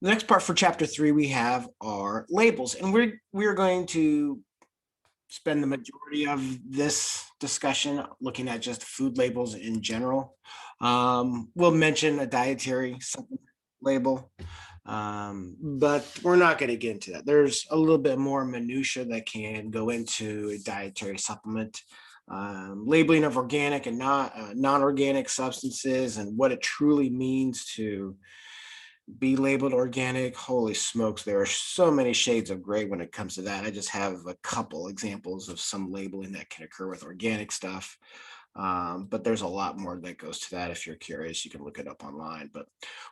The next part for chapter 3 we have are labels, and we're going to spend the majority of this discussion looking at just food labels in general. We'll mention a dietary supplement label, but we're not going to get into that. There's a little bit more minutia that can go into a dietary supplement. Labeling of organic and non-organic substances and what it truly means to be labeled organic. Holy smokes, there are so many shades of gray when it comes to that. I just have a couple examples of some labeling that can occur with organic stuff. But there's a lot more that goes to that. If you're curious, you can look it up online. But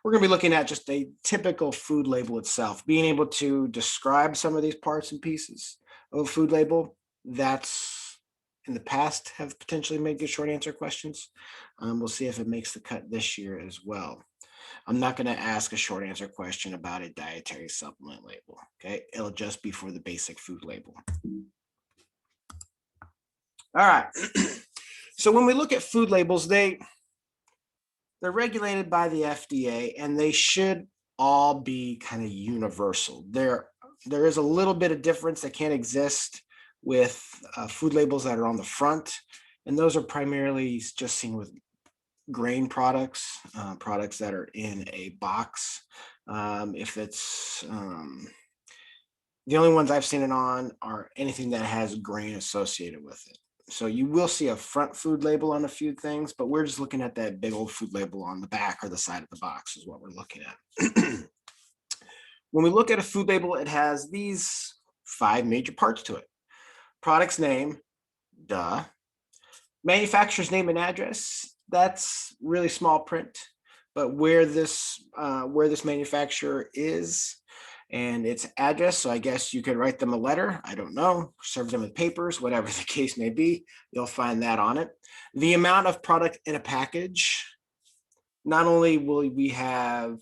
we're going to be looking at just a typical food label itself, being able to describe some of these parts and pieces of a food label. That's in the past have potentially made good short answer questions. We'll see if it makes the cut this year as well. I'm not going to ask a short answer question about a dietary supplement label. Okay, it'll just be for the basic food label. All right. So when we look at food labels, they're regulated by the FDA, and they should all be kind of universal. There is a little bit of difference that can exist with food labels that are on the front, and those are primarily just seen with grain products, products that are in a box. If it's the only ones I've seen it on are anything that has grain associated with it. So you will see a front food label on a few things, but we're just looking at that big old food label on the back or the side of the box is what we're looking at. When we look at a food label, it has these 5 major parts to it. Product's name, duh. Manufacturer's name and address, that's really small print, but where this manufacturer is and its address. So I guess you could write them a letter. I don't know, serve them with papers, whatever the case may be. You'll find that on it. The amount of product in a package. Not only will we have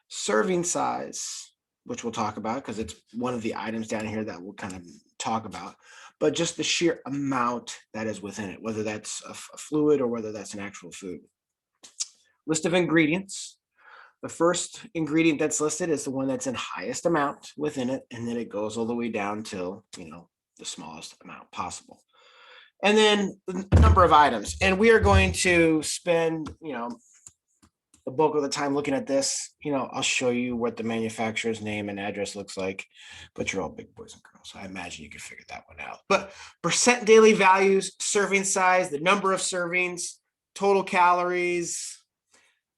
serving size, which we'll talk about because it's one of the items down here that we'll kind of talk about, but just the sheer amount that is within it, whether that's a fluid or whether that's an actual food. List of ingredients. The first ingredient that's listed is the one that's in highest amount within it, and then it goes all the way down till, the smallest amount possible. And then the number of items. And we are going to spend, the bulk of the time looking at this. I'll show you what the manufacturer's name and address looks like, but you're all big boys and girls, so I imagine you can figure that one out. But percent daily values, serving size, the number of servings, total calories,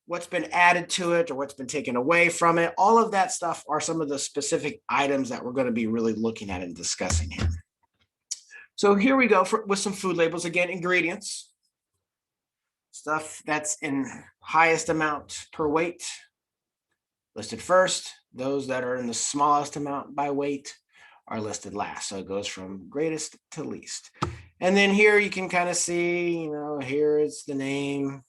what's been added to it or what's been taken away from it, all of that stuff are some of the specific items that we're going to be really looking at and discussing here. So here we go with some food labels. Again, ingredients. Stuff that's in highest amount per weight listed first. Those that are in the smallest amount by weight are listed last. So it goes from greatest to least. And then here you can kind of see, here is the name.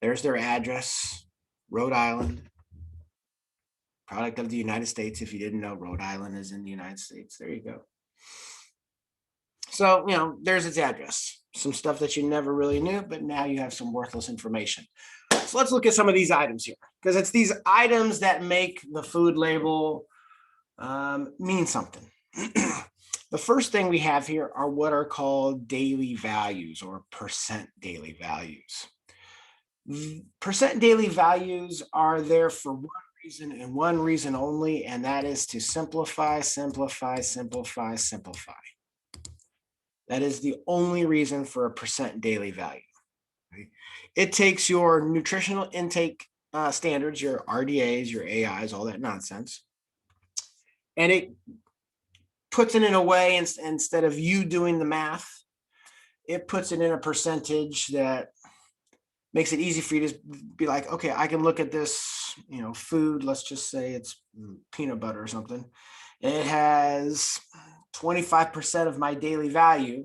There's their address, Rhode Island. Product of the United States. If you didn't know, Rhode Island is in the United States. There you go. So, there's its address. Some stuff that you never really knew, but now you have some worthless information. So let's look at some of these items here, because it's these items that make the food label mean something. The first thing we have here are what are called daily values or percent daily values. Percent daily values are there for one reason and one reason only, and that is to simplify, simplify, simplify, simplify. That is the only reason for a percent daily value. Right? It takes your nutritional intake standards, your RDAs, your AIs, all that nonsense, and it puts it in a way, instead of you doing the math, it puts it in a percentage that makes it easy for you to be like, okay, I can look at this, food, let's just say it's peanut butter or something. It has 25% of my daily value.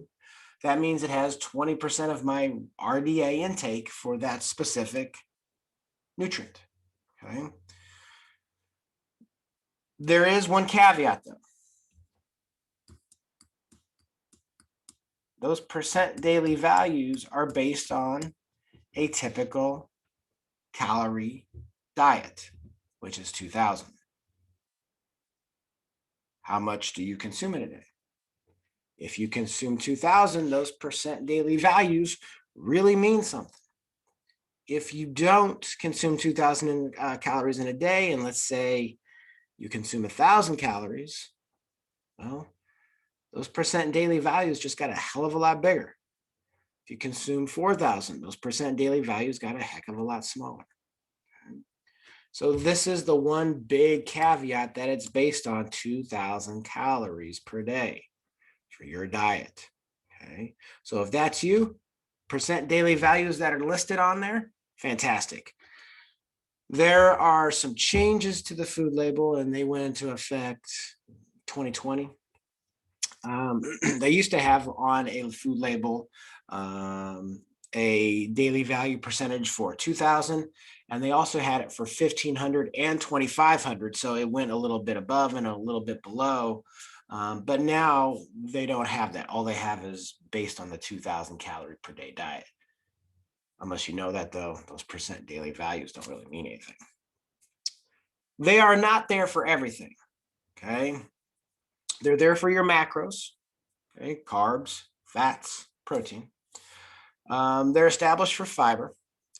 That means it has 20% of my RDA intake for that specific nutrient. Okay. There is one caveat though. Those percent daily values are based on a typical calorie diet which is 2,000. How much do you consume in a day? If you consume 2,000, those percent daily values really mean something. If you don't consume 2,000 calories in a day, and let's say you consume 1,000 calories, well, those percent daily values just got a hell of a lot bigger. If you consume 4,000, those percent daily values got a heck of a lot smaller. So this is the one big caveat, that it's based on 2,000 calories per day for your diet. Okay, so if that's you, percent daily values that are listed on there, fantastic. There are some changes to the food label, and they went into effect 2020. They used to have on a food label a daily value percentage for 2,000, and they also had it for 1,500 and 2,500. So it went a little bit above and a little bit below. But now they don't have that. All they have is based on the 2,000 calorie per day diet. Unless you know that, though, those percent daily values don't really mean anything. They are not there for everything. Okay. They're there for your macros, okay, carbs, fats, protein. They're established for fiber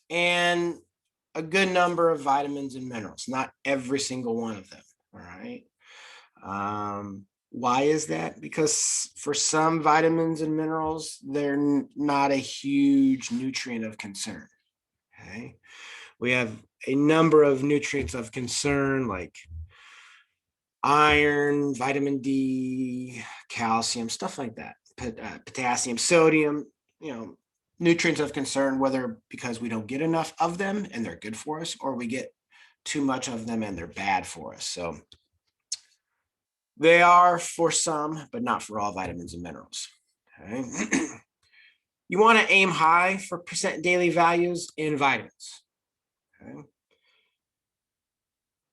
and a good number of vitamins and minerals, not every single one of them. All right. Why is that? Because for some vitamins and minerals, they're not a huge nutrient of concern. Okay. We have a number of nutrients of concern like iron, vitamin D, calcium, stuff like that, potassium, sodium, nutrients of concern, whether because we don't get enough of them and they're good for us, or we get too much of them and they're bad for us. So they are for some, but not for all vitamins and minerals. Okay. You want to aim high for percent daily values in vitamins. Okay.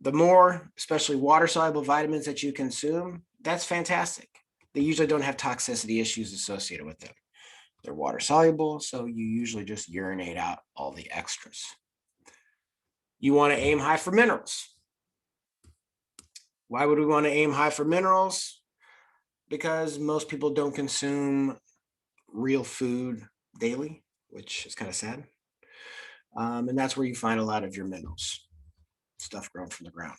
The more, especially water-soluble vitamins that you consume, that's fantastic. They usually don't have toxicity issues associated with them. They're water-soluble, so you usually just urinate out all the extras. You want to aim high for minerals. Why would we want to aim high for minerals? Because most people don't consume real food daily, which is kind of sad. And that's where you find a lot of your minerals, stuff grown from the ground.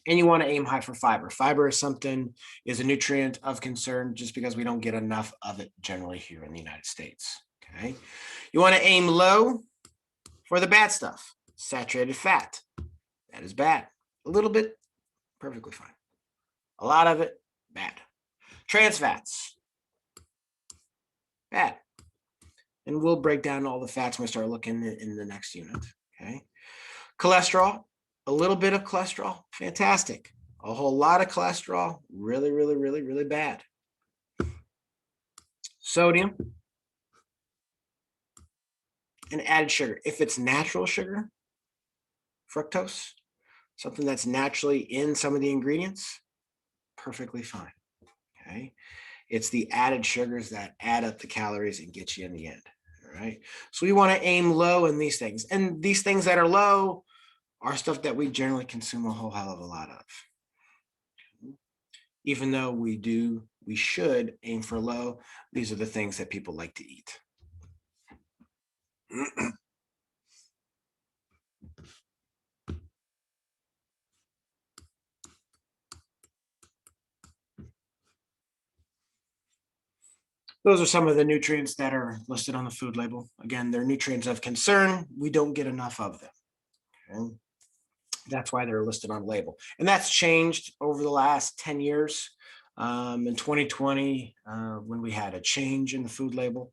And you want to aim high for fiber. Fiber is a nutrient of concern just because we don't get enough of it generally here in the United States. Okay. You want to aim low for the bad stuff. Saturated fat. That is bad. A little bit, perfectly fine. A lot of it, bad. Trans fats, bad. And we'll break down all the fats when we start looking in the next unit. Okay. Cholesterol, a little bit of cholesterol, fantastic. A whole lot of cholesterol, really, really, really, really bad. Sodium and added sugar. If it's natural sugar, fructose, something that's naturally in some of the ingredients, perfectly fine. Okay. It's the added sugars that add up the calories and get you in the end. All right. So we want to aim low in these things. And these things that are low are stuff that we generally consume a whole hell of a lot of. Even though we should aim for low, these are the things that people like to eat. Those are some of the nutrients that are listed on the food label. Again, they're nutrients of concern. We don't get enough of them. Okay? That's why they're listed on the label. And that's changed over the last 10 years. In 2020, when we had a change in the food label,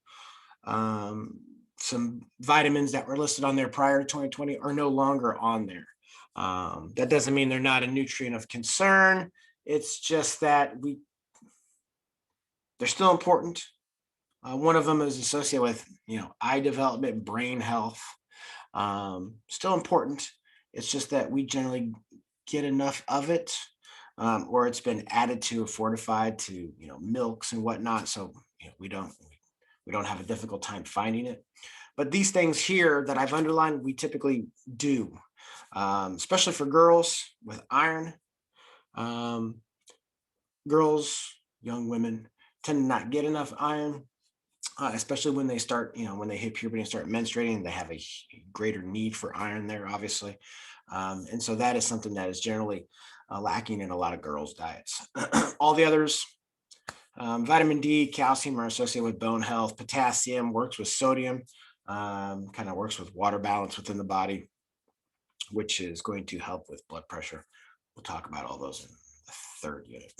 some vitamins that were listed on there prior to 2020 are no longer on there. That doesn't mean they're not a nutrient of concern. It's just that they're still important. One of them is associated with, eye development, brain health. Still important. It's just that we generally get enough of it, or it's been added to or fortified to, milks and whatnot. So we don't have a difficult time finding it. But these things here that I've underlined, we typically do. especially for girls with iron. Um, Girls, young women tend to not get enough iron, especially when they start, when they hit puberty and start menstruating, they have a greater need for iron there, obviously. And so that is something that is generally lacking in a lot of girls' diets. All the others, vitamin D, calcium are associated with bone health. Potassium works with sodium, kind of works with water balance within the body, which is going to help with blood pressure. We'll talk about all those in the third unit.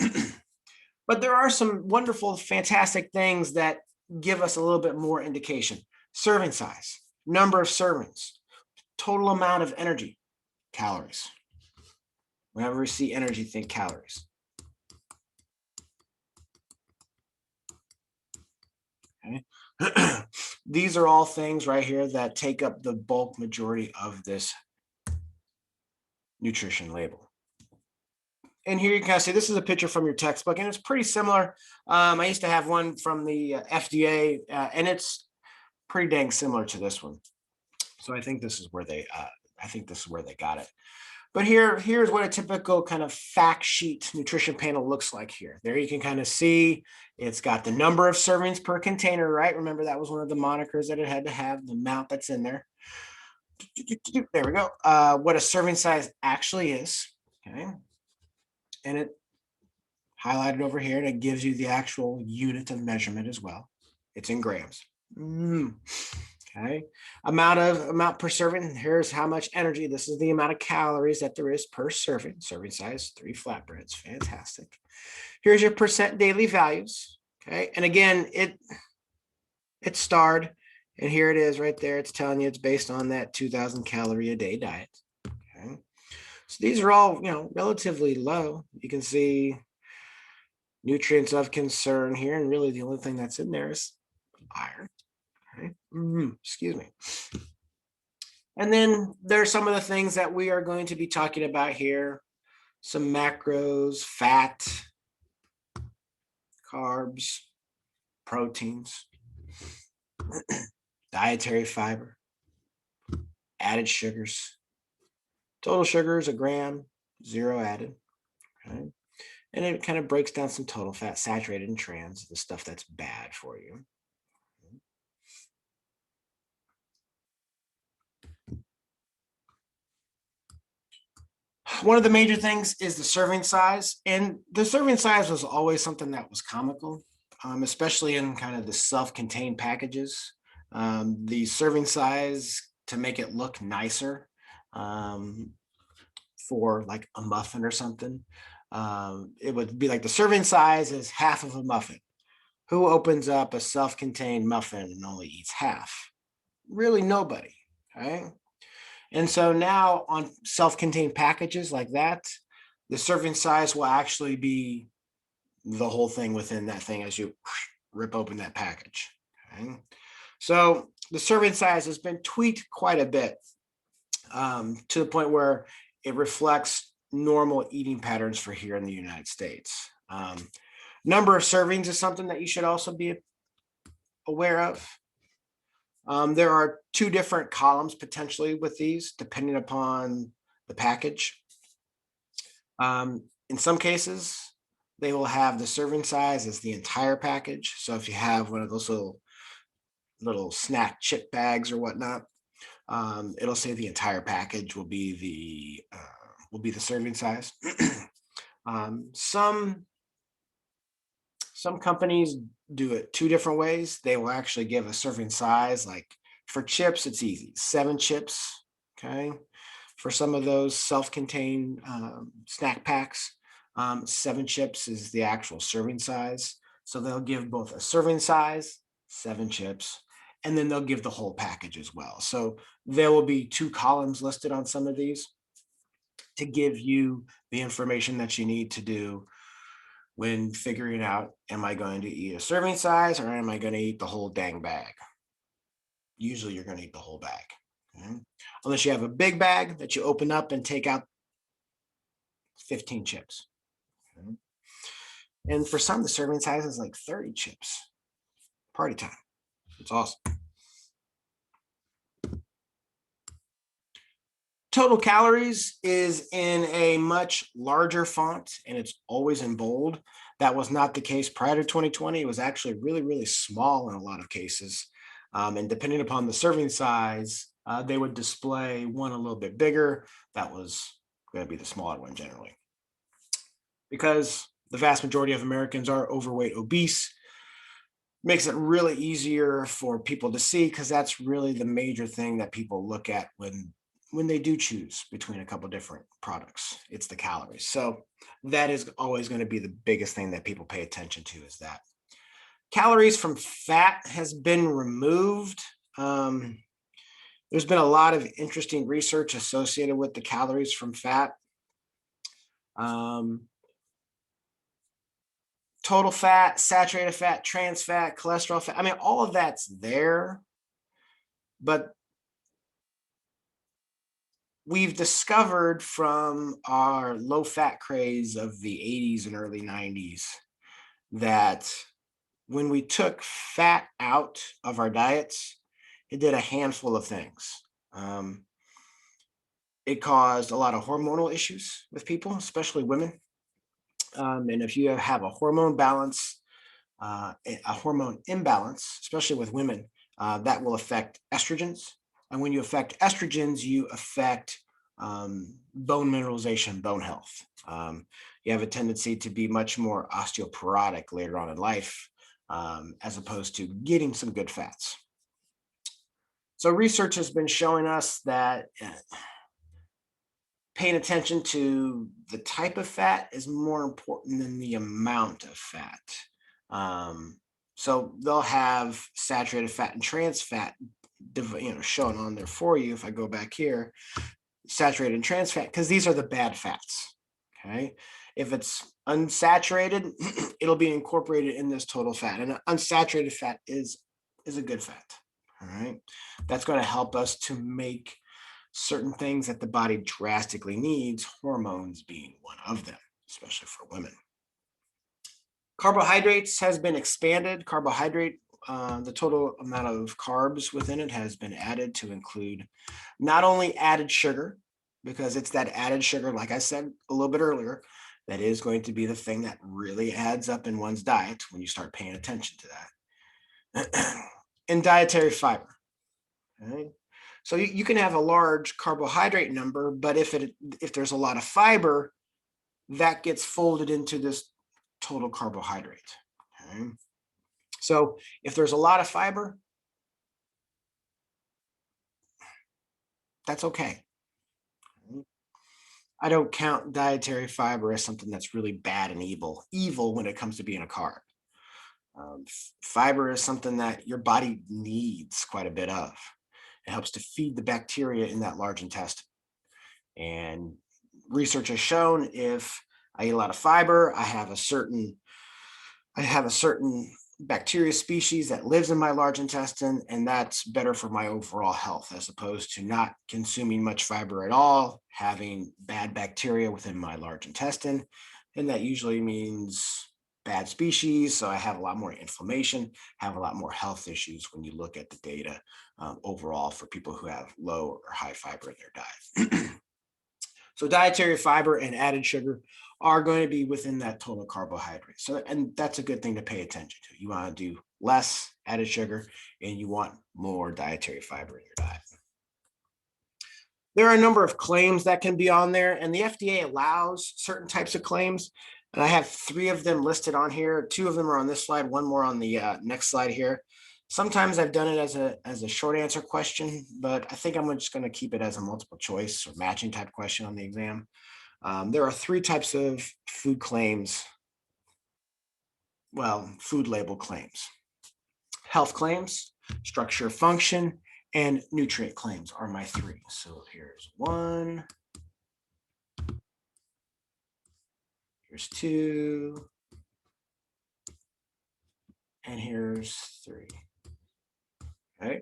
But there are some wonderful, fantastic things that give us a little bit more indication. Serving size, number of servings, total amount of energy, calories. Whenever we see energy, think calories. Okay. These are all things right here that take up the bulk majority of this nutrition label. And here you can see this is a picture from your textbook, and it's pretty similar. I used to have one from the FDA, and it's pretty dang similar to this one. So I think this is where they got it. But here's what a typical kind of fact sheet nutrition panel looks like here. There you can kind of see it's got the number of servings per container, right? Remember that was one of the monikers that it had to have, the amount that's in there. There we go. What a serving size actually is, okay? And it highlighted over here, and it gives you the actual unit of measurement as well. It's in grams. Okay. Amount per serving. Here's how much energy. This is the amount of calories that there is per serving. Serving size, 3 flatbreads. Fantastic. Here's your percent daily values. Okay. And again, it's starred. And here it is right there. It's telling you it's based on that 2,000 calorie a day diet. Okay. So these are all, relatively low. You can see nutrients of concern here. And really the only thing that's in there is iron. Okay. Excuse me. And then there's some of the things that we are going to be talking about here. Some macros, fat, carbs, proteins, dietary fiber, added sugars. Total sugar is 1 gram, 0 added. Okay. And it kind of breaks down some total fat, saturated and trans, the stuff that's bad for you. One of the major things is the serving size, and the serving size was always something that was comical, especially in kind of the self-contained packages. The serving size to make it look nicer, for like a muffin or something. It would be like the serving size is half of a muffin. Who opens up a self-contained muffin and only eats half? Really nobody, okay? And so now on self-contained packages like that, the serving size will actually be the whole thing within that thing as you rip open that package. Okay? So the serving size has been tweaked quite a bit, to the point where it reflects normal eating patterns for here in the United States. Number of servings is something that you should also be aware of. There are 2 different columns potentially with these, depending upon the package. In some cases, they will have the serving size as the entire package. So if you have one of those little snack chip bags or whatnot, it'll say the entire package will be the serving size. Some companies do it 2 different ways. They will actually give a serving size. Like for chips, it's easy, 7 chips. Okay. For some of those self-contained snack packs, 7 chips is the actual serving size. So they'll give both a serving size, 7 chips, and then they'll give the whole package as well. So there will be 2 columns listed on some of these to give you the information that you need to do when figuring out, am I going to eat a serving size or am I going to eat the whole dang bag? Usually you're going to eat the whole bag. Okay? Unless you have a big bag that you open up and take out 15 chips. Okay? And for some, the serving size is like 30 chips. Party time. It's awesome. Total calories is in a much larger font, and it's always in bold. That was not the case prior to 2020. It was actually really, really small in a lot of cases. And depending upon the serving size, they would display one a little bit bigger. That was going to be the smaller one generally. Because the vast majority of Americans are overweight, obese, makes it really easier for people to see, because that's really the major thing that people look at when they do choose between a couple different products. It's the calories. So that is always going to be the biggest thing that people pay attention to, is that calories from fat has been removed. There's been a lot of interesting research associated with the calories from fat. Total fat, saturated fat, trans fat, cholesterol fat. I mean, all of that's there, but we've discovered from our low fat craze of the 80s and early 90s that when we took fat out of our diets, it did a handful of things. It caused a lot of hormonal issues with people, especially women. And if you have a hormone balance, a hormone imbalance, especially with women, that will affect estrogens. And when you affect estrogens, you affect bone mineralization, bone health. You have a tendency to be much more osteoporotic later on in life, as opposed to getting some good fats. So research has been showing us that paying attention to the type of fat is more important than the amount of fat. So they'll have saturated fat and trans fat, shown on there for you. If I go back here, saturated and trans fat, because these are the bad fats. Okay, if it's unsaturated, it'll be incorporated in this total fat, and unsaturated fat is a good fat. All right, that's going to help us to make certain things that the body drastically needs, hormones being one of them, especially for women. Carbohydrates has been expanded. Carbohydrate, the total amount of carbs within it has been added to include not only added sugar, because it's that added sugar, like I said a little bit earlier, that is going to be the thing that really adds up in one's diet when you start paying attention to that. And dietary fiber. Okay? So you can have a large carbohydrate number, but if there's a lot of fiber, that gets folded into this total carbohydrate. Okay? So if there's a lot of fiber, that's okay. I don't count dietary fiber as something that's really bad and evil when it comes to being a carb. Fiber is something that your body needs quite a bit of. It helps to feed the bacteria in that large intestine. And research has shown if I eat a lot of fiber, I have a certain bacteria species that lives in my large intestine, and that's better for my overall health, as opposed to not consuming much fiber at all, having bad bacteria within my large intestine. And that usually means bad species. So I have a lot more inflammation, have a lot more health issues when you look at the data overall for people who have low or high fiber in their diet. So dietary fiber and added sugar are going to be within that total carbohydrate. So, and that's a good thing to pay attention to. You want to do less added sugar and you want more dietary fiber in your diet. There are a number of claims that can be on there, and the FDA allows certain types of claims. And I have 3 of them listed on here. 2 of them are on this slide, 1 more on the next slide here. Sometimes I've done it as a short answer question, but I think I'm just going to keep it as a multiple choice or matching type question on the exam. There are 3 types of food claims, food label claims. Health claims, structure, function, and nutrient claims are my 3. So here's 1, here's 2, and here's 3. Okay.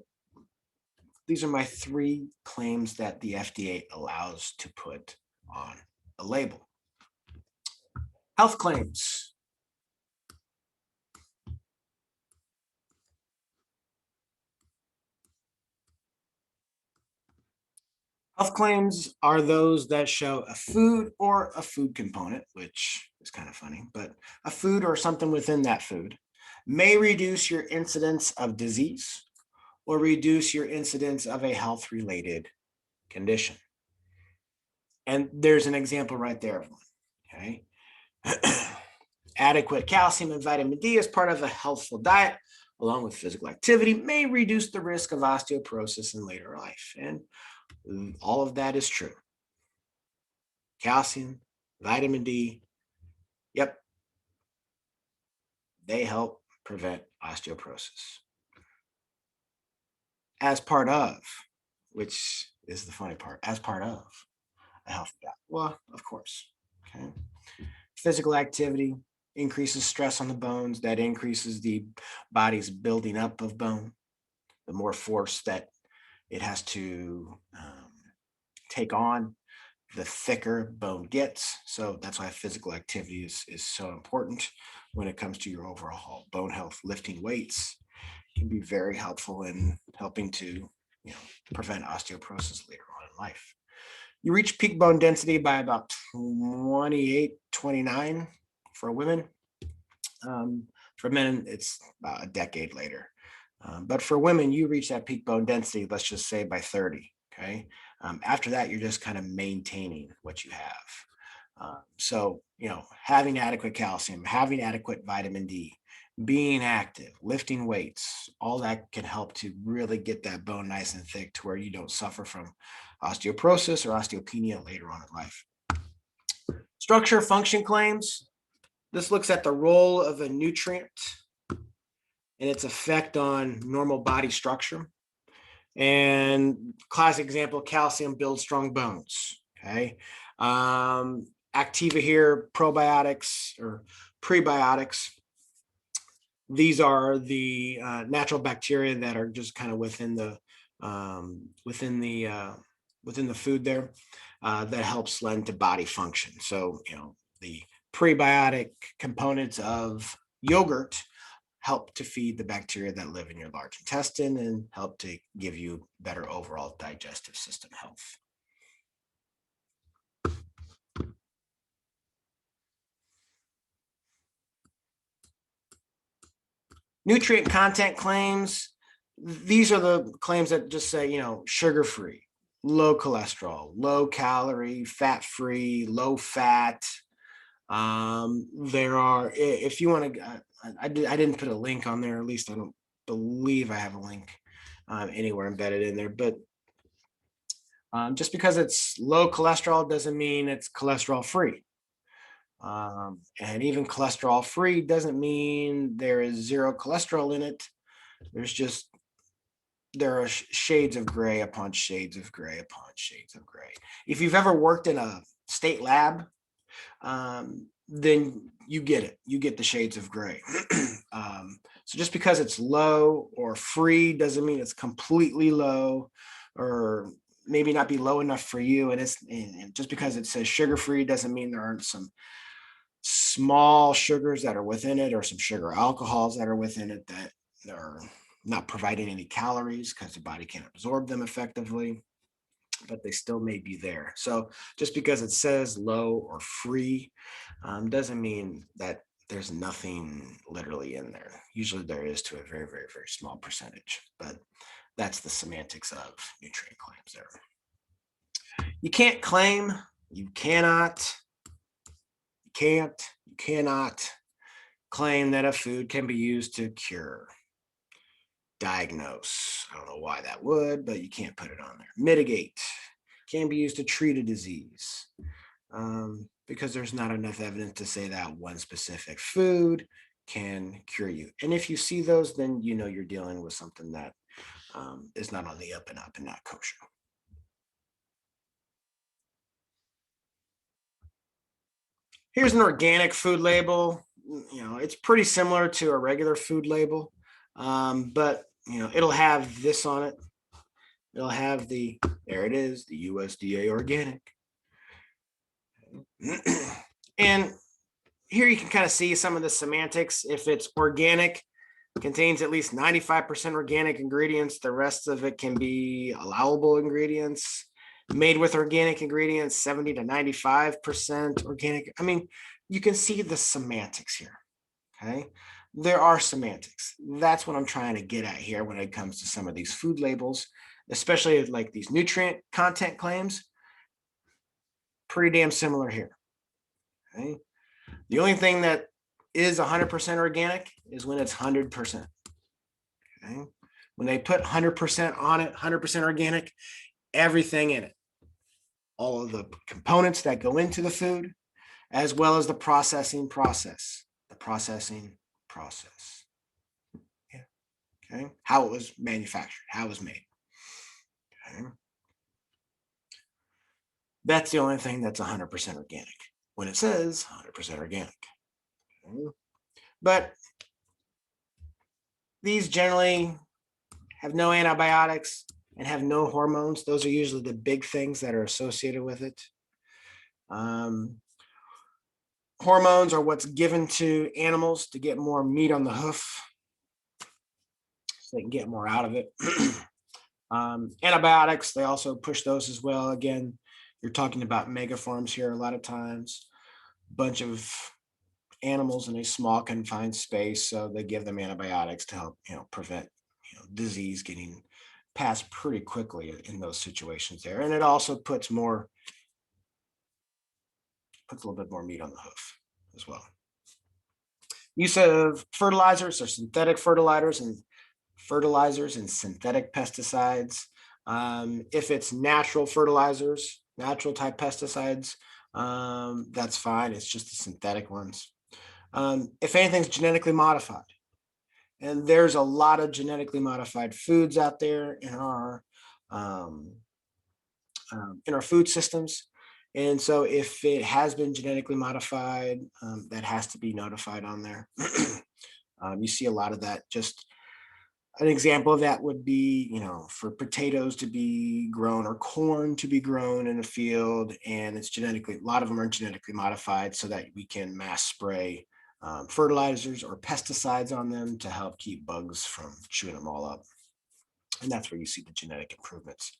These are my 3 claims that the FDA allows to put on a label. Health claims. Health claims are those that show a food or a food component, which is kind of funny, but a food or something within that food may reduce your incidence of disease or reduce your incidence of a health related condition. And there's an example right there of one. Okay. Adequate calcium and vitamin D as part of a healthful diet, along with physical activity, may reduce the risk of osteoporosis in later life. And all of that is true. Calcium, vitamin D, yep, they help prevent osteoporosis as part of, which is the funny part, as part of a healthy diet. Well, of course. Okay. Physical activity increases stress on the bones. That increases the body's building up of bone. The more force that it has to take on, the thicker bone gets. So that's why physical activity is so important when it comes to your overall bone health. Lifting weights can be very helpful in helping to prevent osteoporosis later on in life. You reach peak bone density by about 28, 29 for women. For men, it's about a decade later. But for women, you reach that peak bone density, let's just say by 30. Okay. After that, you're just kind of maintaining what you have. So, having adequate calcium, having adequate vitamin D, being active, lifting weights, all that can help to really get that bone nice and thick to where you don't suffer from osteoporosis or osteopenia later on in life. Structure function claims. This looks at the role of a nutrient and its effect on normal body structure. And classic example, calcium builds strong bones. Okay. Activa here, probiotics or prebiotics. These are the natural bacteria that are just kind of within the food there that helps lend to body function. So the prebiotic components of yogurt help to feed the bacteria that live in your large intestine and help to give you better overall digestive system health. Nutrient content claims. These are the claims that just say, sugar-free, low cholesterol, low calorie, fat-free, low fat. There are, if you want to, I didn't put a link on there, at least I don't believe I have a link anywhere embedded in there, but just because it's low cholesterol doesn't mean it's cholesterol free. And even cholesterol free doesn't mean there is zero cholesterol in it. There are shades of gray upon shades of gray upon shades of gray. If you've ever worked in a state lab, then you get it. You get the shades of gray. So just because it's low or free doesn't mean it's completely low, or maybe not be low enough for you. And just because it says sugar free doesn't mean there aren't some small sugars that are within it or some sugar alcohols that are within it that are not providing any calories because the body can't absorb them effectively, but they still may be there. So just because it says low or free doesn't mean that there's nothing literally in there. Usually there is to a very, very, very small percentage, but that's the semantics of nutrient claims there. You can't claim, you cannot claim that a food can be used to cure, diagnose. I don't know why that would, but you can't put it on there. Mitigate can be used to treat a disease because there's not enough evidence to say that one specific food can cure you. And if you see those, then you're dealing with something that is not on the up and up and not kosher. Here's an organic food label. It's pretty similar to a regular food label, but it'll have this on it. It'll have there it is, the USDA organic. And here you can kind of see some of the semantics. If it's organic, contains at least 95% organic ingredients. The rest of it can be allowable ingredients. Made with organic ingredients, 70 to 95% organic. I mean, you can see the semantics here. Okay. There are semantics. That's what I'm trying to get at here when it comes to some of these food labels, especially like these nutrient content claims. Pretty damn similar here. Okay. The only thing that is 100% organic is when it's 100%. Okay. When they put 100% on it, 100% organic, everything in it, all of the components that go into the food, as well as the processing process, the processing process. Yeah. Okay. How it was manufactured, how it was made. Okay. That's the only thing that's 100% organic when it says 100% organic. Okay. But these generally have no antibiotics and have no hormones. Those are usually the big things that are associated with it. Hormones are what's given to animals to get more meat on the hoof so they can get more out of it. Antibiotics, they also push those as well. Again, you're talking about megaforms here a lot of times, bunch of animals in a small confined space, so they give them antibiotics to help prevent disease getting passed pretty quickly in those situations there. And it also puts a little bit more meat on the hoof as well. Use of fertilizers or synthetic fertilizers and synthetic pesticides. If it's natural fertilizers, natural type pesticides, that's fine. It's just the synthetic ones. If anything's genetically modified, and there's a lot of genetically modified foods out there in our food systems. And so if it has been genetically modified, that has to be notified on there. You see a lot of that. Just an example of that would be, for potatoes to be grown or corn to be grown in a field, and a lot of them are genetically modified so that we can mass spray fertilizers or pesticides on them to help keep bugs from chewing them all up. And that's where you see the genetic improvements.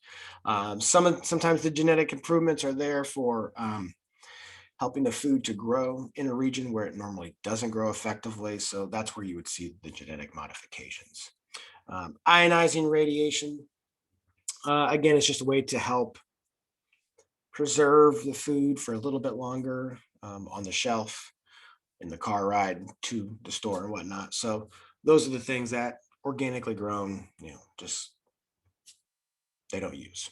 Sometimes the genetic improvements are there for helping the food to grow in a region where it normally doesn't grow effectively. So that's where you would see the genetic modifications. Ionizing radiation, again, it's just a way to help preserve the food for a little bit longer on the shelf, in the car ride to the store and whatnot. So those are the things that organically grown, just they don't use.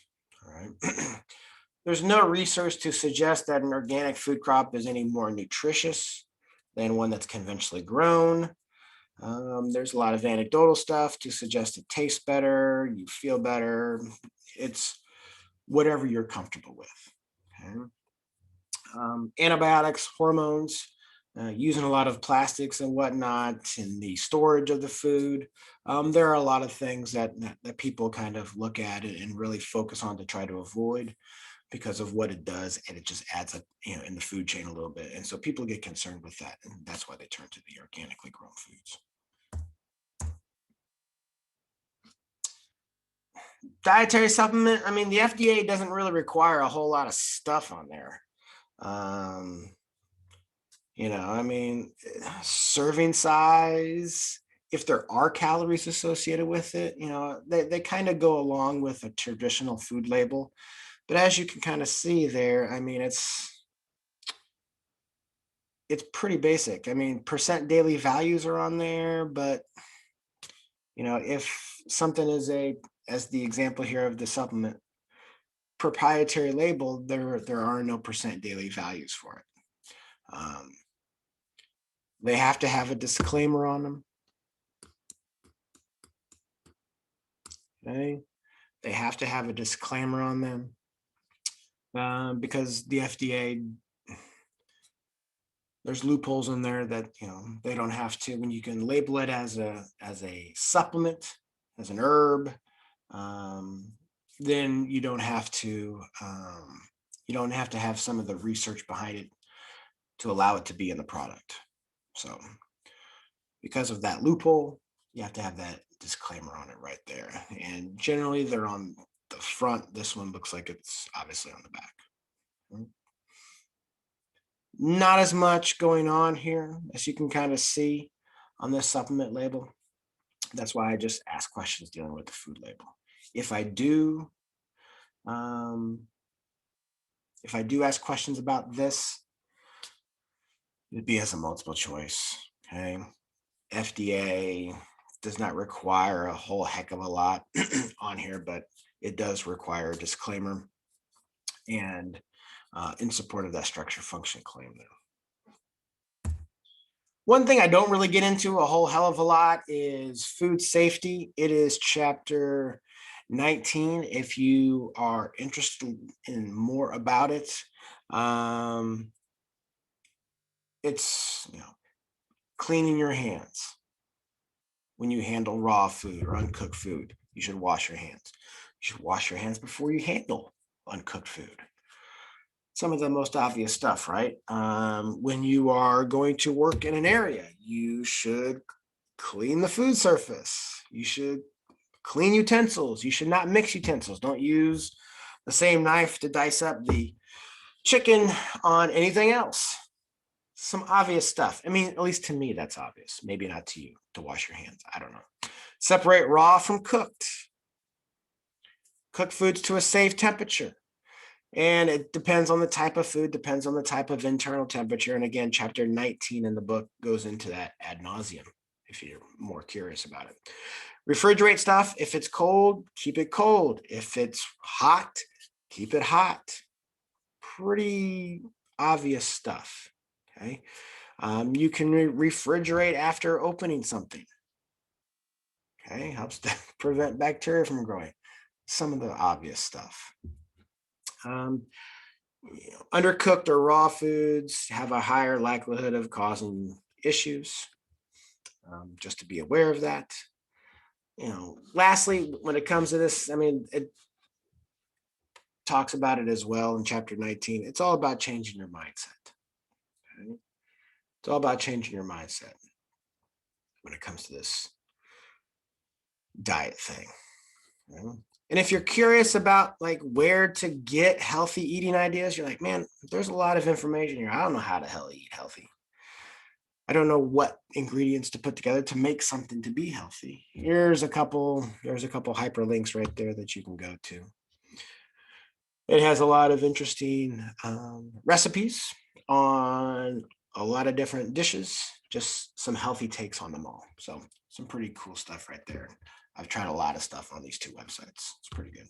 All right. There's no research to suggest that an organic food crop is any more nutritious than one that's conventionally grown. There's a lot of anecdotal stuff to suggest it tastes better, you feel better. It's whatever you're comfortable with. Okay. Antibiotics, hormones, using a lot of plastics and whatnot in the storage of the food. There are a lot of things that people kind of look at it and really focus on to try to avoid because of what it does, and it just adds up, in the food chain a little bit. And so people get concerned with that, and that's why they turn to the organically grown foods. Dietary supplement, I mean, the FDA doesn't really require a whole lot of stuff on there. I mean, serving size, if there are calories associated with it, they kind of go along with a traditional food label. But as you can kind of see there, I mean, it's pretty basic. I mean, percent daily values are on there, but if something is as the example here of the supplement, proprietary label, there are no percent daily values for it. They have to have a disclaimer on them. Okay. They have to have a disclaimer on them because the FDA, there's loopholes in there that they don't have to. When you can label it as a supplement, as an herb, then you don't have to have some of the research behind it to allow it to be in the product. So because of that loophole, you have to have that disclaimer on it right there. And generally they're on the front. This one looks like it's obviously on the back. Not as much going on here as you can kind of see on this supplement label. That's why I just ask questions dealing with the food label. If I do ask questions about this, it'd be as a multiple choice. Okay. FDA does not require a whole heck of a lot on here, but it does require a disclaimer and in support of that structure function claim there. One thing I don't really get into a whole hell of a lot is food safety. It is chapter 19. If you are interested in more about it, it's cleaning your hands. When you handle raw food or uncooked food, you should wash your hands. You should wash your hands before you handle uncooked food. Some of the most obvious stuff, right? When you are going to work in an area, you should clean the food surface. You should clean utensils. You should not mix utensils. Don't use the same knife to dice up the chicken on anything else. Some obvious stuff. I mean, at least to me, that's obvious. Maybe not to you, to wash your hands. I don't know. Separate raw from cooked. Cook foods to a safe temperature. And it depends on the type of food, depends on the type of internal temperature. And again, chapter 19 in the book goes into that ad nauseum, if you're more curious about it. Refrigerate stuff. If it's cold, keep it cold. If it's hot, keep it hot. Pretty obvious stuff. Okay. You can refrigerate after opening something. Okay, helps to prevent bacteria from growing. Some of the obvious stuff. Undercooked or raw foods have a higher likelihood of causing issues. Just to be aware of that. Lastly, when it comes to this, I mean, it talks about it as well in chapter 19. It's all about changing your mindset. Okay? It's all about changing your mindset when it comes to this diet thing. Okay? And if you're curious about like where to get healthy eating ideas, you're like, man, there's a lot of information here. I don't know how to eat healthy. I don't know what ingredients to put together to make something to be healthy. There's a couple hyperlinks right there that you can go to. It has a lot of interesting recipes on a lot of different dishes, just some healthy takes on them all. So some pretty cool stuff right there. I've tried a lot of stuff on these two websites. It's pretty good.